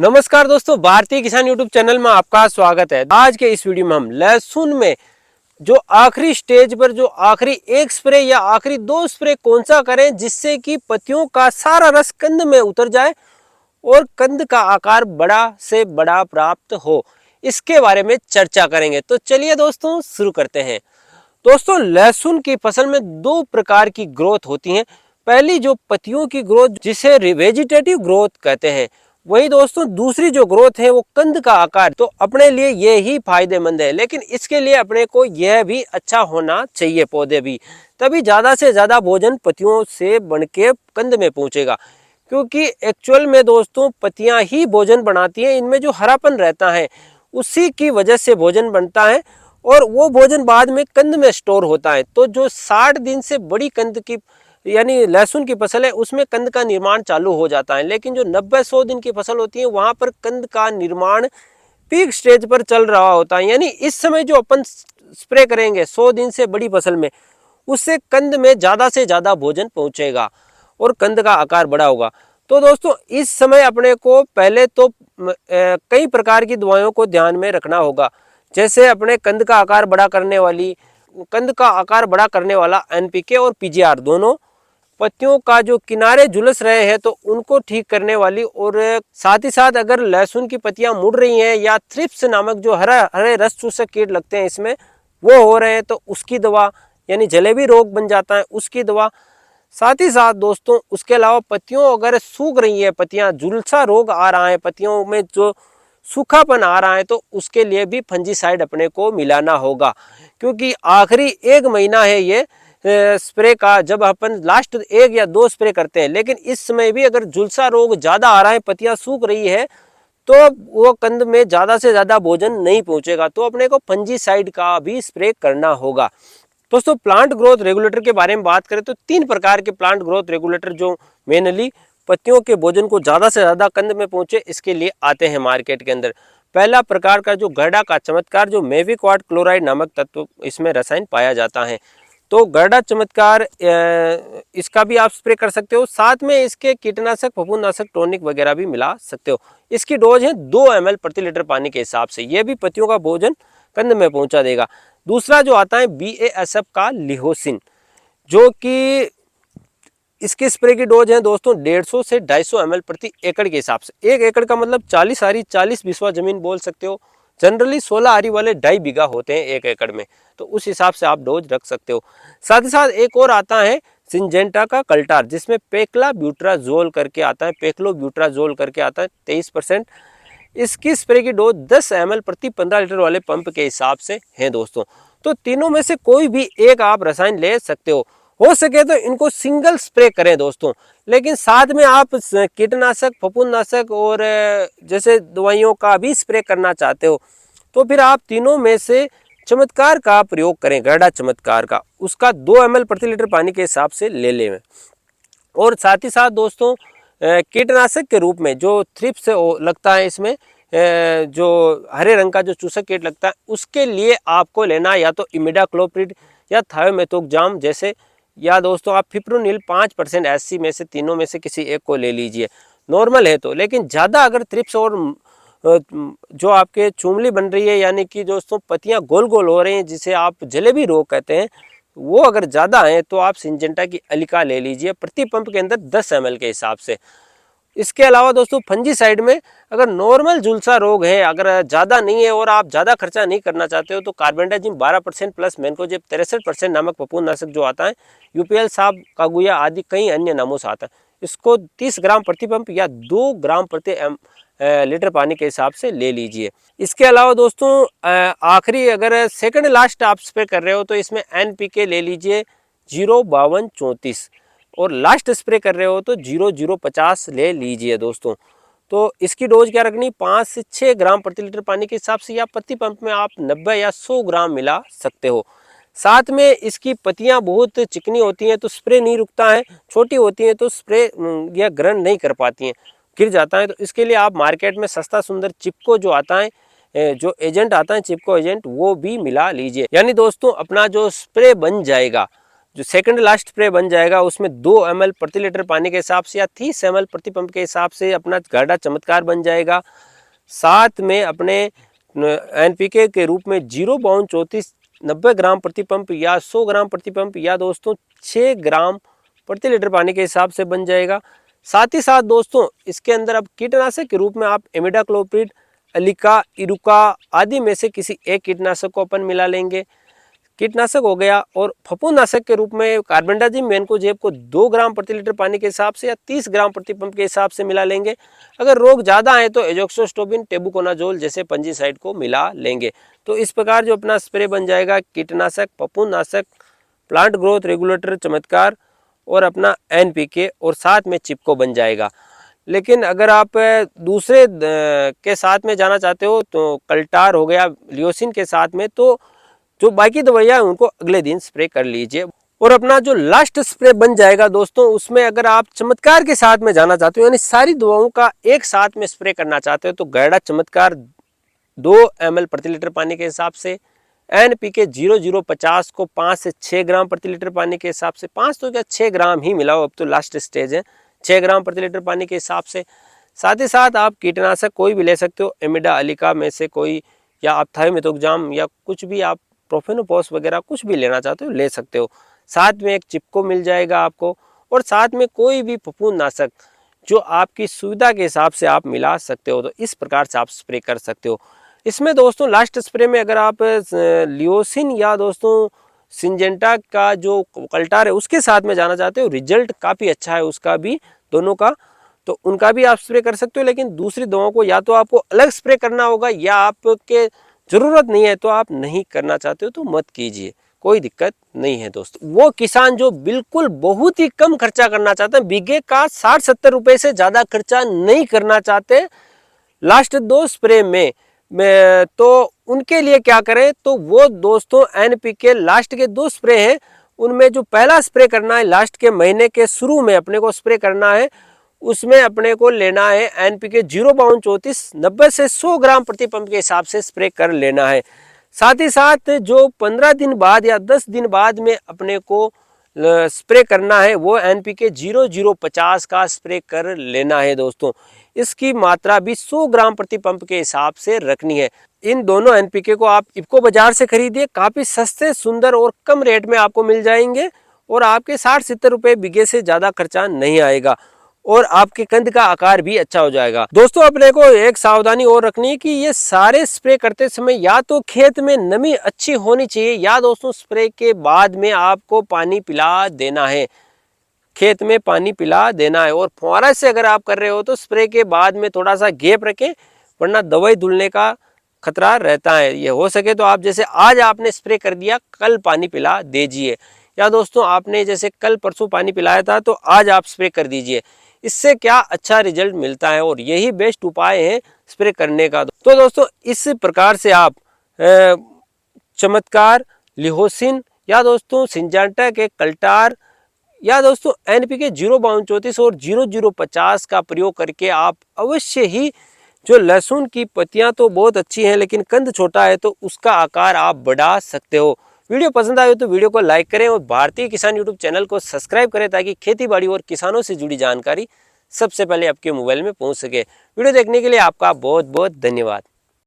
नमस्कार दोस्तों, भारतीय किसान यूट्यूब चैनल में आपका स्वागत है। आज के इस वीडियो में हम लहसुन में जो आखिरी स्टेज पर जो आखिरी एक स्प्रे या आखिरी दो स्प्रे कौन सा करें जिससे कि पत्तियों का सारा रस कंद में उतर जाए और कंद का आकार बड़ा से बड़ा प्राप्त हो, इसके बारे में चर्चा करेंगे। तो चलिए दोस्तों शुरू करते हैं। दोस्तों, लहसुन की फसल में दो प्रकार की ग्रोथ होती है। पहली जो पत्तियों की ग्रोथ जिसे वेजिटेटिव ग्रोथ कहते हैं, वही दोस्तों दूसरी जो ग्रोथ है वो कंद का आकार। तो अपने लिए ये ही फायदेमंद है, लेकिन इसके लिए अपने को यह भी अच्छा होना चाहिए, पौधे भी, तभी ज्यादा से ज्यादा भोजन पत्तियों से बन के कंद में पहुंचेगा। क्योंकि एक्चुअल में दोस्तों पत्तियां ही भोजन बनाती हैं, इनमें जो हरापन रहता है उसी की वजह से भोजन बनता है और वो भोजन बाद में कंद में स्टोर होता है। तो जो 60 दिन से बड़ी कंद की यानी लहसुन की फसल है उसमें कंद का निर्माण चालू हो जाता है, लेकिन जो 90-100 दिन की फसल होती है वहां पर कंद का निर्माण पीक स्टेज पर चल रहा होता है। यानी इस समय जो अपन स्प्रे करेंगे 100 दिन से बड़ी फसल में, उससे कंद में ज्यादा से ज्यादा भोजन पहुंचेगा और कंद का आकार बड़ा होगा। तो दोस्तों इस समय अपने को पहले तो कई प्रकार की दवाइयों को ध्यान में रखना होगा। जैसे अपने कंद का आकार बड़ा करने वाला एनपीके और पीजीआर दोनों, पत्तियों का जो किनारे झुलस रहे हैं तो उनको ठीक करने वाली, और साथ ही साथ अगर लहसुन की पत्तियां मुड़ रही हैं या थ्रिप्स नामक जो हरे रस चूसक कीट लगते हैं इसमें वो हो रहे हैं तो उसकी दवा, यानी जलेबी रोग बन जाता है उसकी दवा। साथ ही साथ दोस्तों उसके अलावा पत्तियों अगर सूख रही है, पत्तियां झुलसा रोग आ रहा है, पत्तियों में जो सूखापन आ रहा है, तो उसके लिए भी फंजीसाइड अपने को मिलाना होगा। क्योंकि आखिरी एक महीना है ये स्प्रे का, जब अपन लास्ट एक या दो स्प्रे करते हैं, लेकिन इस समय भी अगर झुलसा रोग ज्यादा आ रहा है, पत्तियां सूख रही है, तो वो कंद में ज्यादा से ज्यादा भोजन नहीं पहुंचेगा। तो अपने को फंजीसाइड का भी स्प्रे करना होगा। दोस्तों प्लांट ग्रोथ रेगुलेटर के बारे में बात करें तो 3 प्रकार के प्लांट ग्रोथ रेगुलेटर जो मेनली पत्तियों के भोजन को ज्यादा से ज्यादा कंद में पहुंचे इसके लिए आते हैं मार्केट के अंदर। पहला प्रकार का जो गरडा का चमत्कार, जो मेविक्वाट क्लोराइड नामक तत्व इसमें रसायन पाया जाता है, तो गरडा चमत्कार इसका भी आप स्प्रे कर सकते हो। साथ में इसके कीटनाशक, फफूंदनाशक, टॉनिक वगैरह भी मिला सकते हो। इसकी डोज है 2 ml प्रति लीटर पानी के हिसाब से। यह भी पत्तियों का भोजन कंद में पहुंचा देगा। दूसरा जो आता है BASF का लिहोसिन, जो कि इसके स्प्रे की डोज है दोस्तों 150 से 250 ml प्रति एकड़ के हिसाब से। 1 एकड़ का मतलब 40 आरी 40 बिस्वा जमीन बोल सकते हो। जनरली 16 आरी वाले 2.5 बीघा होते हैं 1 एकड़ में, तो उस हिसाब से आप डोज रख सकते हो। साथ ही साथ एक और आता है सिंजेंटा का कल्टार, जिसमें पेक्लाब्यूट्राजोल करके आता है, पेक्लोब्यूट्राजोल करके आता है 23%। इसकी स्प्रे की डोज 10 ml प्रति 15 लीटर वाले पंप के हिसाब से है दोस्तों। तो तीनों में से कोई भी एक आप रसायन ले सकते हो सके तो इनको सिंगल स्प्रे करें दोस्तों। लेकिन साथ में आप कीटनाशक, फफूंदनाशक और जैसे दवाइयों का भी स्प्रे करना चाहते हो तो फिर आप तीनों में से चमत्कार का प्रयोग करें, गरडा चमत्कार का, उसका 2 ml प्रति लीटर पानी के हिसाब से ले लें। और साथ ही साथ दोस्तों कीटनाशक के रूप में जो थ्रिप्स लगता है इसमें, जो हरे रंग का जो चूसक कीट लगता है, उसके लिए आपको लेना या तो इमिडाक्लोप्रिड या थायोमेथोक्साम जैसे, या दोस्तों आप फिप्रोनिल 5% SC में से तीनों में से किसी एक को ले लीजिए, नॉर्मल है तो। लेकिन ज़्यादा अगर थ्रिप्स और जो आपके चुमली बन रही है, यानी कि दोस्तों पत्तियां गोल गोल हो रही हैं जिसे आप जलेबी रोग कहते हैं, वो अगर ज़्यादा है तो आप सिंजेंटा की अलिका ले लीजिए प्रति पंप के अंदर 10 ml के हिसाब से। इसके अलावा दोस्तों फंजीसाइड में अगर नॉर्मल झुलसा रोग है, अगर ज़्यादा नहीं है और आप ज़्यादा खर्चा नहीं करना चाहते हो, तो कार्बेंडाजिम 12% प्लस मैनकोजेब 63% नामक फफूंदनाशक जो आता है, यूपीएल साब, कागुया आदि कई अन्य नामों से आता है, इसको 30 ग्राम प्रति पंप या 2 ग्राम प्रति लीटर पानी के हिसाब से ले लीजिए। इसके अलावा दोस्तों आखिरी अगर सेकंड लास्ट आप स्प्रे कर रहे हो तो इसमें NPK ले लीजिए 05234, और लास्ट स्प्रे कर रहे हो तो 0050 ले लीजिए दोस्तों। तो इसकी डोज क्या रखनी, 5 से 6 ग्राम प्रति लीटर पानी के हिसाब से, या प्रति पंप में आप 90 या 100 ग्राम मिला सकते हो। साथ में इसकी पत्तियां बहुत चिकनी होती हैं तो स्प्रे नहीं रुकता है, छोटी होती हैं तो स्प्रे या ग्रहण नहीं कर पाती हैं, गिर जाता है। तो इसके लिए आप मार्केट में सस्ता सुंदर चिपको जो आता है, जो एजेंट आता है चिपको एजेंट, वो भी मिला लीजिए। यानी दोस्तों अपना जो स्प्रे बन जाएगा जो सेकंड लास्ट स्प्रे बन जाएगा उसमें 2 ml प्रति लीटर पानी के हिसाब से या 30 ml प्रति पंप के हिसाब से अपना गाढ़ा चमत्कार बन जाएगा। साथ में अपने एनपीके के रूप में 0.34 90 ग्राम प्रति पंप या 100 ग्राम प्रति पंप या दोस्तों 6 ग्राम प्रति लीटर पानी के हिसाब से बन जाएगा। साथ ही साथ दोस्तों इसके अंदर अब कीटनाशक के रूप में आप इमिडाक्लोप्रिड, एलिका, इरुका आदि में से किसी एक कीटनाशक को अपन मिला लेंगे। कीटनाशक हो गया। और फफूंदनाशक के रूप में कार्बेंडाजिम मैनकोजेब को 2 ग्राम प्रति लीटर पानी के हिसाब से या 30 ग्राम प्रति पंप के हिसाब से मिला लेंगे। अगर रोग ज़्यादा है तो एजोक्सोस्टोबिन, टेबुकोनाजोल जैसे फंजीसाइड को मिला लेंगे। तो इस प्रकार जो अपना स्प्रे बन जाएगा कीटनाशक, फफूंदनाशक, प्लांट ग्रोथ रेगुलेटर चमत्कार और अपना एनपीके और साथ में चिपको बन जाएगा। लेकिन अगर आप दूसरे के साथ में जाना चाहते हो तो कल्टार हो गया लियोसिन के साथ में, तो जो बाकी दवाइयाँ हैं उनको अगले दिन स्प्रे कर लीजिए। और अपना जो लास्ट स्प्रे बन जाएगा दोस्तों उसमें अगर आप चमत्कार के साथ में जाना चाहते हो यानी सारी दवाओं का एक साथ में स्प्रे करना चाहते हो तो गैड़ा चमत्कार 2 ml प्रति लीटर पानी के हिसाब से, एनपीके 0050 को 5 से 6 ग्राम प्रति लीटर पानी के हिसाब से, 5 तो क्या 6 ग्राम ही मिलाओ, अब तो लास्ट स्टेज है, 6 ग्राम प्रति लीटर पानी के हिसाब से। साथ ही साथ आप कीटनाशक कोई भी ले सकते हो, एमिडा, अलिका में से कोई, या आप थाइमेथोक्साम या कुछ भी आप प्रोफेनोफॉस वगैरह कुछ भी लेना चाहते हो ले सकते हो। साथ में एक चिपको मिल जाएगा आपको और साथ में कोई भी फफूंदनाशक जो आपकी सुविधा के हिसाब से आप मिला सकते हो। तो इस प्रकार से आप स्प्रे कर सकते हो। इसमें दोस्तों लास्ट स्प्रे में अगर आप लियोसिन या दोस्तों सिंजेंटा का जो कल्टार है उसके साथ में जाना चाहते हो, रिजल्ट काफ़ी अच्छा है उसका भी, दोनों का, तो उनका भी आप स्प्रे कर सकते हो। लेकिन दूसरी दवाओं को या तो आपको अलग स्प्रे करना होगा या आपके ज़रूरत नहीं है तो आप नहीं करना चाहते हो तो मत कीजिए, कोई दिक्कत नहीं है दोस्तों। वो किसान जो बिल्कुल बहुत ही कम खर्चा करना चाहते हैं, बीघे का 60-70 रुपए से ज़्यादा खर्चा नहीं करना चाहते लास्ट 2 स्प्रे में, तो उनके लिए क्या करें, तो वो दोस्तों एनपीके लास्ट के 2 स्प्रे हैं उनमें जो पहला स्प्रे करना है लास्ट के महीने के शुरू में अपने को स्प्रे करना है, उसमें अपने को लेना है एनपीके 0.34 90 से 100 ग्राम प्रति पंप के हिसाब से स्प्रे कर लेना है। साथ ही साथ जो 15 दिन बाद या 10 दिन बाद में अपने को स्प्रे करना है वो एनपीके 0050 का स्प्रे कर लेना है दोस्तों। इसकी मात्रा भी 100 ग्राम प्रति पंप के हिसाब से रखनी है। इन दोनों एनपीके को आप इफको बाजार से खरीदिए, काफ़ी सस्ते, सुंदर और कम रेट में आपको मिल जाएंगे और आपके 60-70 रुपये बीघे से ज़्यादा खर्चा नहीं आएगा और आपके कंद का आकार भी अच्छा हो जाएगा। दोस्तों अपने को एक सावधानी और रखनी है कि ये सारे स्प्रे करते समय या तो खेत में नमी अच्छी होनी चाहिए या दोस्तों स्प्रे के बाद में आपको पानी पिला देना है, खेत में पानी पिला देना है। और फुहारा से अगर आप कर रहे हो तो स्प्रे के बाद में थोड़ा सा गैप रखें वरना दवाई धुलने का खतरा रहता है। ये हो सके तो आप जैसे आज आपने स्प्रे कर दिया कल पानी पिला दीजिए, या दोस्तों आपने जैसे कल परसों पानी पिलाया था तो आज आप स्प्रे कर दीजिए। इससे क्या अच्छा रिजल्ट मिलता है और यही बेस्ट उपाय है स्प्रे करने का। तो दोस्तों इस प्रकार से आप चमत्कार, लिहोसिन या दोस्तों सिंजेंटा के कल्टार या दोस्तों एनपीके 0.34 और 0050 का प्रयोग करके आप अवश्य ही, जो लहसुन की पत्तियां तो बहुत अच्छी हैं लेकिन कंद छोटा है तो उसका आकार आप बढ़ा सकते हो। वीडियो पसंद आए तो वीडियो को लाइक करें और भारतीय किसान यूट्यूब चैनल को सब्सक्राइब करें ताकि खेती बाड़ी और किसानों से जुड़ी जानकारी सबसे पहले आपके मोबाइल में पहुंच सके। वीडियो देखने के लिए आपका बहुत बहुत धन्यवाद।